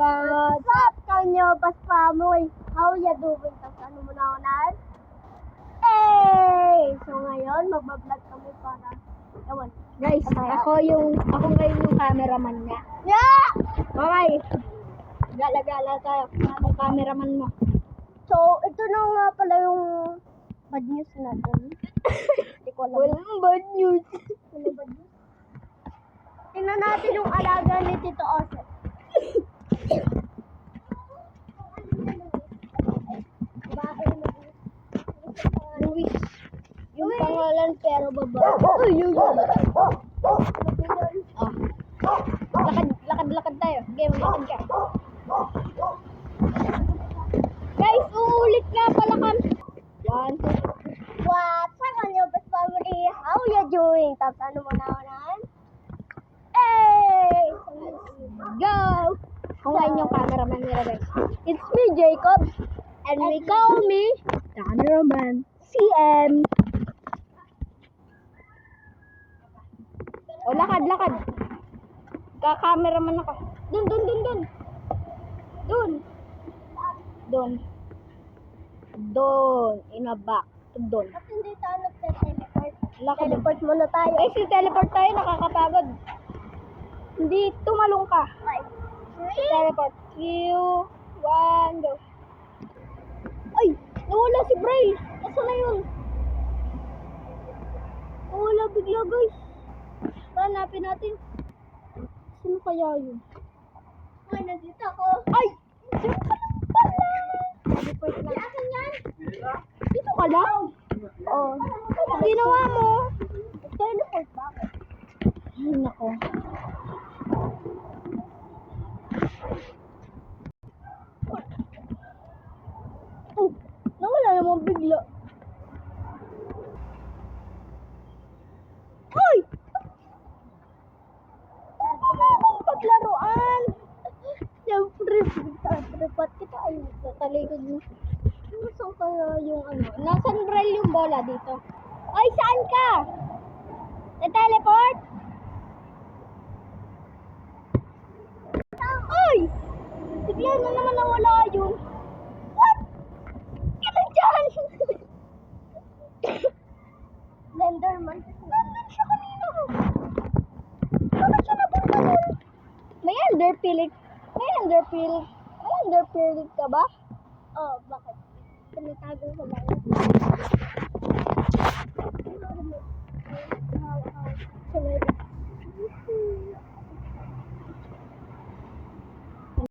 What's up, kanyo, paspamoy? How ya doing? Tapos ano mo na unahan? So ngayon, magbablog kami para, ewan. Guys, ako ngayon yung cameraman niya. Yeah! Okay. Gala-gala tayo. Ang cameraman mo. So, ito na nga pala yung bad news natin. Hindi ko alam. Walang bad news. Walang bad news. Tingnan natin yung alaga ni Tito Ose. Luis. Yung pangalan pero baba. Lakad tayo. Game, lakad ka. Guys, uulit nga pala kami. 1, 2. What's up, kanyo, paspamoy? How ya doing? Tapos ano mo na unahan? Go! Ako ngayon yung cameraman nila, guys. It's me, Jacob. And we call me cameraman CM. O, lakad. Ka-cameraman ako. Dun. In a back. Dun. At hindi tayo nagte-teleport. Lakad. Teleport muna tayo. Guys, teleport tayo. Nakakapagod. Hindi, tumalong ka. Teleport. 2, 1, go. Ay! Nawala si Braille. Nasaan na yun? Nawala bigla, guys. Hanapin natin. Sino kaya yun? Ay, nandito ako. Ay! Diyan ka lang pala. Teleport lang. Akin yan. Dito ka lang? Oh. Ginawa mo. Teleport ba ako? Ay, nako. Oh, nawala naman bigla. Ay! Ano akong paglaruan? Siyempre, ba't kita ay Talikod mo. Saan kaya yung ano? Nasaan Braille yung bola dito? Ay, saan ka? Na-teleport? Ay! Bigla na naman nawala yun. What? Kailan dyan? Slenderman. Nandun siya kanina. Bakit siya napunta dun? May underpill ka ba? Oh, bakit? Tinatago ko lang.